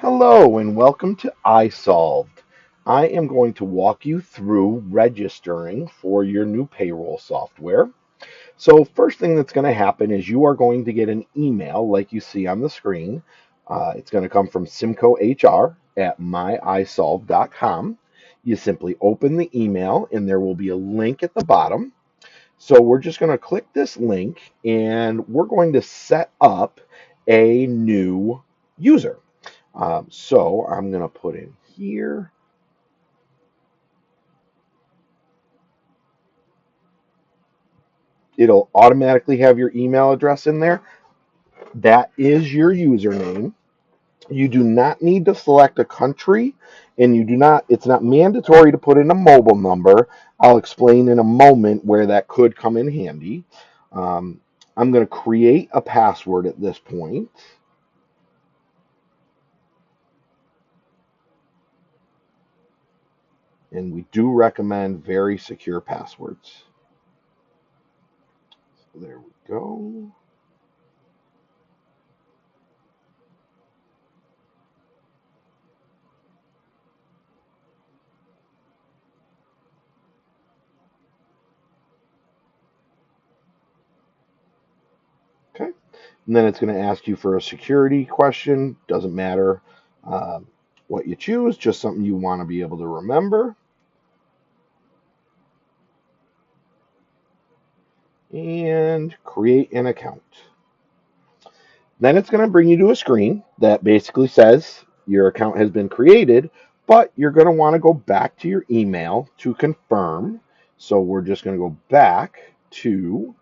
Hello and welcome to isolved. I am going to walk you through registering for your new payroll software. So first thing that's going to happen is you are going to get an email like you see on the screen. It's going to come from simcohr@myisolved.com. You simply open the email and there will be a link at the bottom. So we're just going to click this link and we're going to set up a new user. So I'm going to put in here. It'll automatically have your email address in there. That is your username. You do not need to select a country, and it's not mandatory to put in a mobile number. I'll explain in a moment where that could come in handy. Um, I'm going to create a password at this point, and we do recommend very secure passwords. So there we go. Okay. And then it's going to ask you for a security question. Doesn't matter uh, what you choose, just something you want to be able to remember. And create an account. Then it's going to bring you to a screen that basically says your account has been created, but you're going to want to go back to your email to confirm. So we're just going to go back to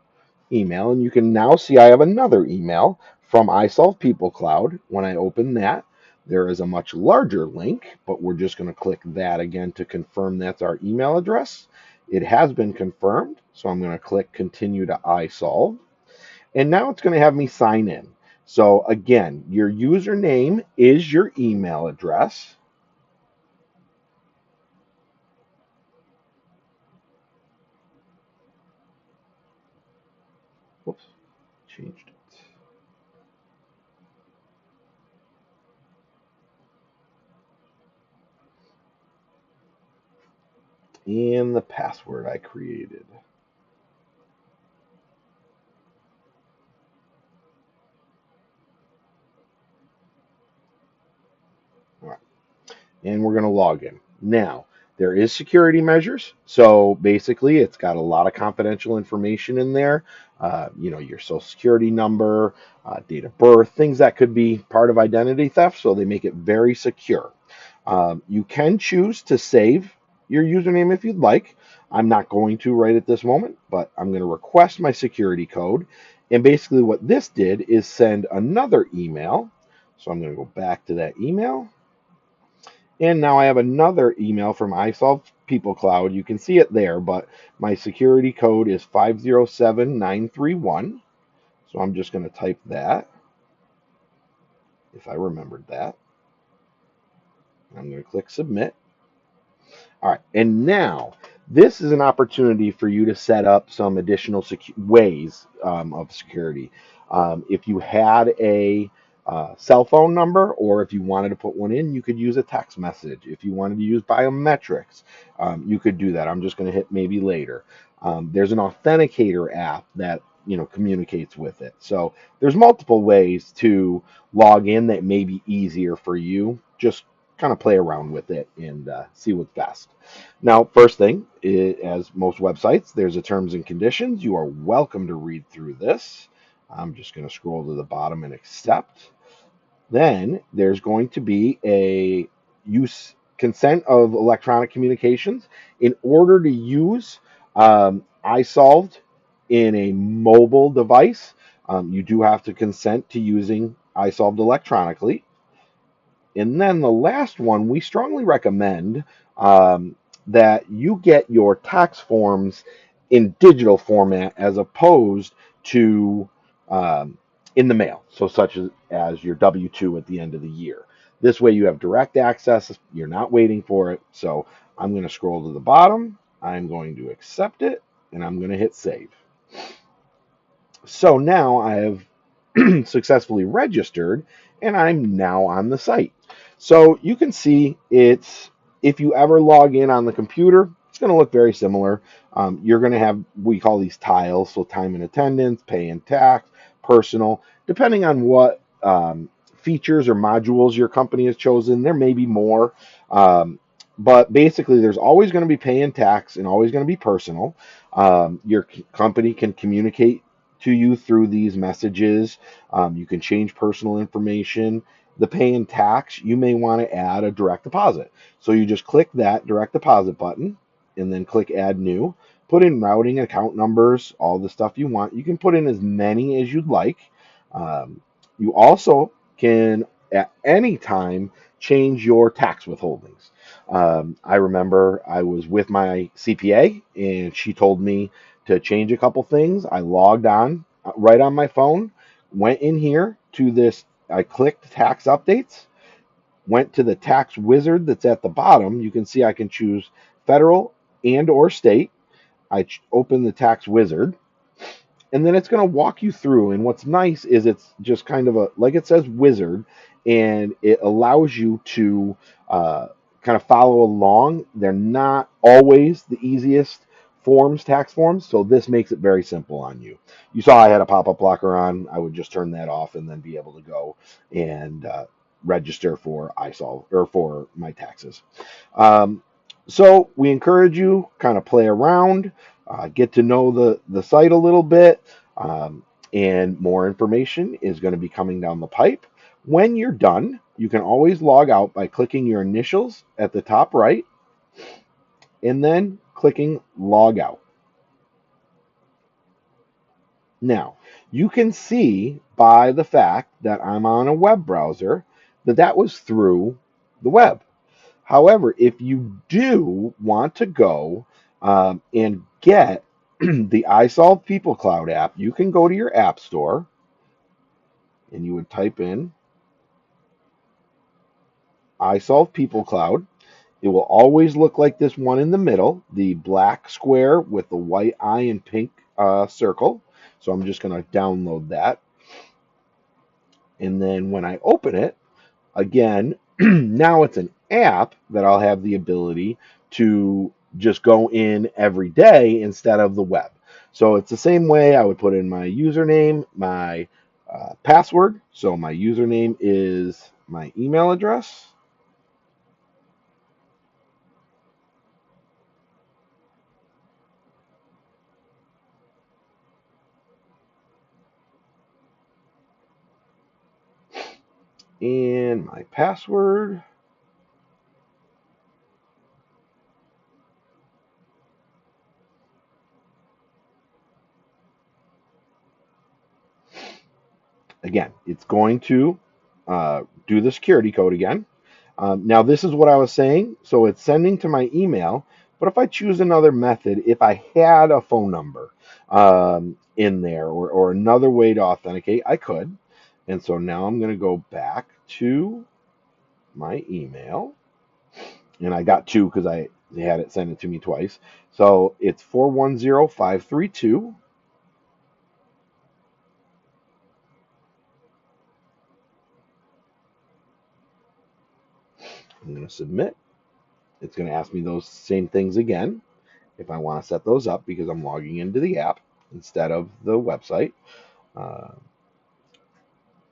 email, and you can now see I have another email from iSolve People Cloud. When I open that, there is a much larger link, but we're just going to click that again to confirm that's our email address. It has been confirmed, so I'm going to click continue to iSolve, and now it's going to have me sign in. So again, your username is your email address. Whoops, changed it. And the password I created. All right. And we're going to log in. Now, there is security measures. So basically, it's got a lot of confidential information in there. Your social security number, date of birth, things that could be part of identity theft. So they make it very secure. You can choose to save your username if you'd like. I'm not going to right at this moment, but I'm going to request my security code. And basically, what this did is send another email. So I'm going to go back to that email, and now I have another email from iSolve People Cloud. You can see it there, but my security code is 507931. So I'm just going to type that if I remembered that. I'm going to click submit. All right, and now this is an opportunity for you to set up some additional ways of security. If you had a cell phone number, or if you wanted to put one in, you could use a text message. If you wanted to use biometrics, you could do that. I'm just going to hit maybe later. There's an authenticator app that communicates with it. So there's multiple ways to log in that may be easier for you. Just kind of play around with it and see what's best. Now, first thing, as most websites, there's a terms and conditions. You are welcome to read through this. I'm just going to scroll to the bottom and accept. Then there's going to be a use consent of electronic communications. In order to use iSolved in a mobile device, you do have to consent to using iSolved electronically. And then the last one, we strongly recommend that you get your tax forms in digital format as opposed to um, in the mail, so such as your W-2 at the end of the year. This way you have direct access, you're not waiting for it. So I'm going to scroll to the bottom, I'm going to accept it, and I'm going to hit save. So now I have successfully registered, and I'm now on the site. So you can see it's, if you ever log in on the computer, it's going to look very similar. You're going to have, we call these tiles, so time and attendance, pay and tax, personal, depending on what features or modules your company has chosen. There may be more, but basically there's always going to be pay and tax and always going to be personal. Your company can communicate to you through these messages. You can change personal information. The pay and tax, you may want to add a direct deposit. So you just click that direct deposit button and then click add new. Put in routing, account numbers, all the stuff you want. You can put in as many as you'd like. You also can at any time change your tax withholdings. I remember I was with my CPA and she told me to change a couple things. I logged on right on my phone, went in here to this, I clicked tax updates, went to the tax wizard that's at the bottom. You can see I can choose federal and or state. I open the tax wizard, and then it's going to walk you through. And what's nice is it's just kind of a, like it says wizard, and it allows you to kind of follow along. They're not always the easiest forms, tax forms, so this makes it very simple on you. You saw I had a pop-up blocker on. I would just turn that off and then be able to go and register for isolved or for my taxes. um, so we encourage you kind of play around, get to know the site a little bit, and more information is going to be coming down the pipe. When you're done, you can always log out by clicking your initials at the top right and then clicking log out. Now, you can see by the fact that I'm on a web browser that that was through the web. However, if you do want to go and get the iSolve People Cloud app, you can go to your app store and you would type in iSolve People Cloud. It will always look like this one in the middle, the black square with the white eye and pink circle. So I'm just going to download that. And then when I open it, again, now it's an app that I'll have the ability to just go in every day instead of the web. So it's the same way I would put in my username, my password. So my username is my email address. And my password. Again, it's going to do the security code again. Now, this is what I was saying. So it's sending to my email. But if I choose another method, if I had a phone number in there or another way to authenticate, I could. And so now I'm going to go back to my email. And I got two because they had it send it to me twice. So it's 410532. I'm going to submit. It's going to ask me those same things again if I want to set those up because I'm logging into the app instead of the website. Uh,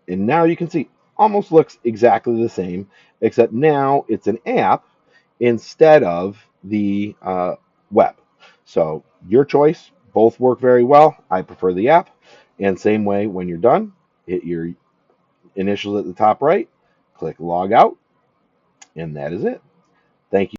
and now you can see almost looks exactly the same, except now it's an app instead of the web. So your choice, both work very well. I prefer the app. And same way, when you're done, hit your initials at the top right, click log out, and that is it. Thank you.